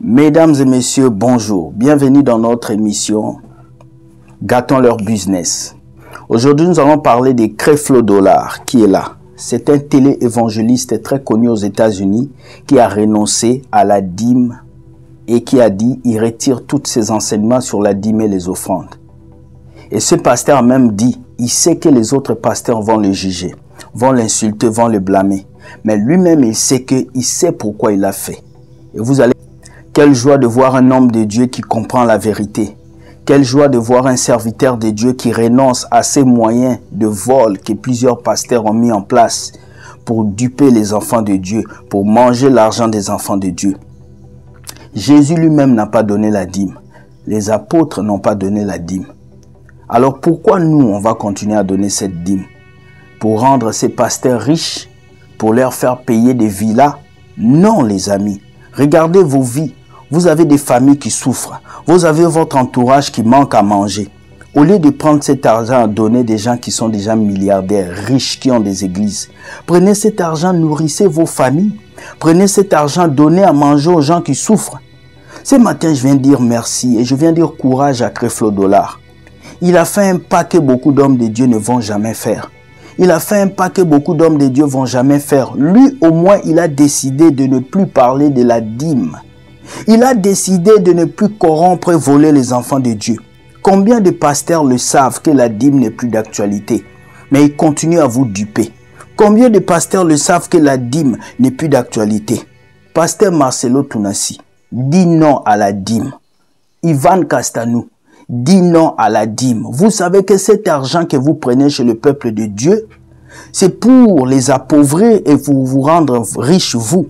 Mesdames et messieurs, bonjour. Bienvenue dans notre émission Gâtons leur business. Aujourd'hui, nous allons parler de Creflo Dollar qui est là. C'est un télé-évangéliste très connu aux États-Unis qui a renoncé à la dîme et qui a dit il retire tous ses enseignements sur la dîme et les offrandes. Et ce pasteur a même dit il sait que les autres pasteurs vont le juger, vont l'insulter, vont le blâmer. Mais lui-même, il sait pourquoi il l'a fait. Et vous allez... Quelle joie de voir un homme de Dieu qui comprend la vérité. Quelle joie de voir un serviteur de Dieu qui renonce à ces moyens de vol que plusieurs pasteurs ont mis en place pour duper les enfants de Dieu, pour manger l'argent des enfants de Dieu. Jésus lui-même n'a pas donné la dîme. Les apôtres n'ont pas donné la dîme. Alors pourquoi nous, on va continuer à donner cette dîme? Pour rendre ces pasteurs riches? Pour leur faire payer des villas? Non, les amis. Regardez vos vies. Vous avez des familles qui souffrent. Vous avez votre entourage qui manque à manger. Au lieu de prendre cet argent à donner des gens qui sont déjà milliardaires, riches, qui ont des églises, prenez cet argent, nourrissez vos familles. Prenez cet argent, donnez à manger aux gens qui souffrent. Ce matin, je viens dire merci et je viens dire courage à Creflo Dollar. Il a fait un pas que beaucoup d'hommes de Dieu ne vont jamais faire. Il a fait un pas que beaucoup d'hommes de Dieu vont jamais faire. Lui, au moins, il a décidé de ne plus parler de la dîme. Il a décidé de ne plus corrompre et voler les enfants de Dieu. Combien de pasteurs le savent que la dîme n'est plus d'actualité, mais ils continuent à vous duper. Combien de pasteurs le savent que la dîme n'est plus d'actualité? Pasteur Marcelo Tounassi, dit non à la dîme. Ivan Castanou, dit non à la dîme. Vous savez que cet argent que vous prenez chez le peuple de Dieu, c'est pour les appauvrir et vous rendre riches, vous.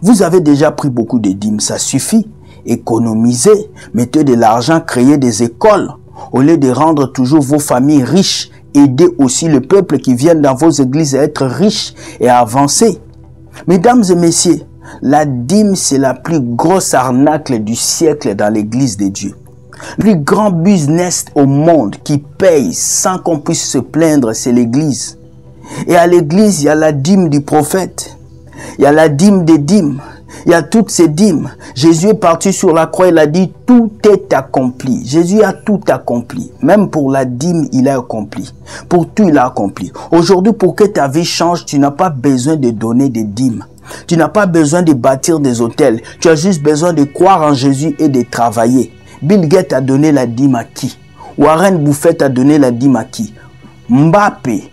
Vous avez déjà pris beaucoup de dîmes, ça suffit. Économisez, mettez de l'argent, créez des écoles. Au lieu de rendre toujours vos familles riches, aidez aussi le peuple qui vient dans vos églises à être riche et à avancer. Mesdames et messieurs, la dîme, c'est la plus grosse arnaque du siècle dans l'église de Dieu. Le plus grand business au monde qui paye sans qu'on puisse se plaindre, c'est l'église. Et à l'église, il y a la dîme du prophète. Il y a la dîme des dîmes. Il y a toutes ces dîmes. Jésus est parti sur la croix, il a dit tout est accompli. Jésus a tout accompli. Même pour la dîme, il a accompli. Pour tout, il a accompli. Aujourd'hui, pour que ta vie change, tu n'as pas besoin de donner des dîmes. Tu n'as pas besoin de bâtir des hôtels. Tu as juste besoin de croire en Jésus et de travailler. Bill Gates a donné la dîme à qui? Warren Buffett a donné la dîme à qui? Mbappé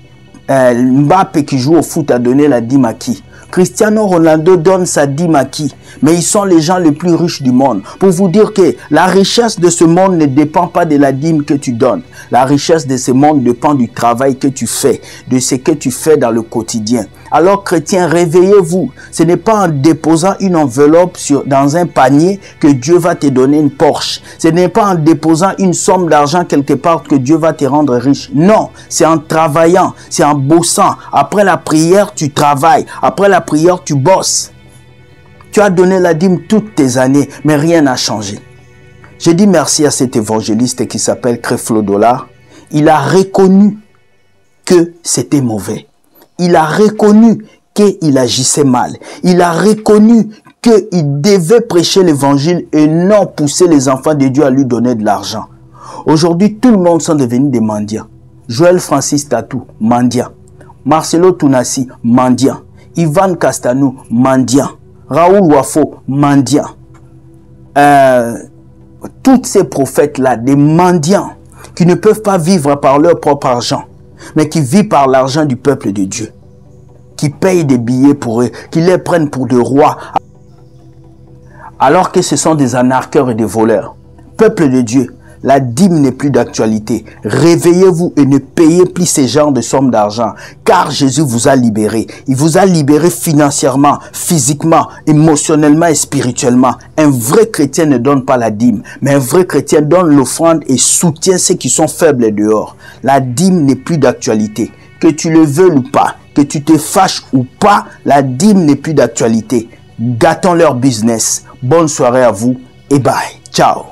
qui joue au foot a donné la dîme à qui? Cristiano Ronaldo donne sa dîme à qui? Mais ils sont les gens les plus riches du monde. Pour vous dire que la richesse de ce monde ne dépend pas de la dîme que tu donnes. La richesse de ce monde dépend du travail que tu fais, de ce que tu fais dans le quotidien. Alors chrétiens, réveillez-vous. Ce n'est pas en déposant une enveloppe dans un panier que Dieu va te donner une Porsche. Ce n'est pas en déposant une somme d'argent quelque part que Dieu va te rendre riche. Non, c'est en travaillant, c'est en bossant. Après la prière, tu travailles. Après la prière, tu bosses. Tu as donné la dîme toutes tes années, mais rien n'a changé. Je dis merci à cet évangéliste qui s'appelle Creflo Dollar. Il a reconnu que c'était mauvais. Il a reconnu qu'il agissait mal. Il a reconnu qu'il devait prêcher l'évangile et non pousser les enfants de Dieu à lui donner de l'argent. Aujourd'hui, tout le monde sont devenus des mendiants. Joël Francis Tatou, mendiant. Marcelo Tounassi, mendiant. Ivan Castanou, mendiant. Raoul Wafo, mendiant. Tous ces prophètes-là, des mendiants, qui ne peuvent pas vivre par leur propre argent, mais qui vivent par l'argent du peuple de Dieu, qui payent des billets pour eux, qui les prennent pour des rois, alors que ce sont des anarcheurs et des voleurs. Peuple de Dieu, la dîme n'est plus d'actualité. Réveillez-vous et ne payez plus ces genres de sommes d'argent, car Jésus vous a libéré. Il vous a libéré financièrement, physiquement, émotionnellement et spirituellement. Un vrai chrétien ne donne pas la dîme, mais un vrai chrétien donne l'offrande et soutient ceux qui sont faibles dehors. La dîme n'est plus d'actualité. Que tu le veuilles ou pas, que tu te fâches ou pas, la dîme n'est plus d'actualité. Gâtons leur business. Bonne soirée à vous et bye. Ciao.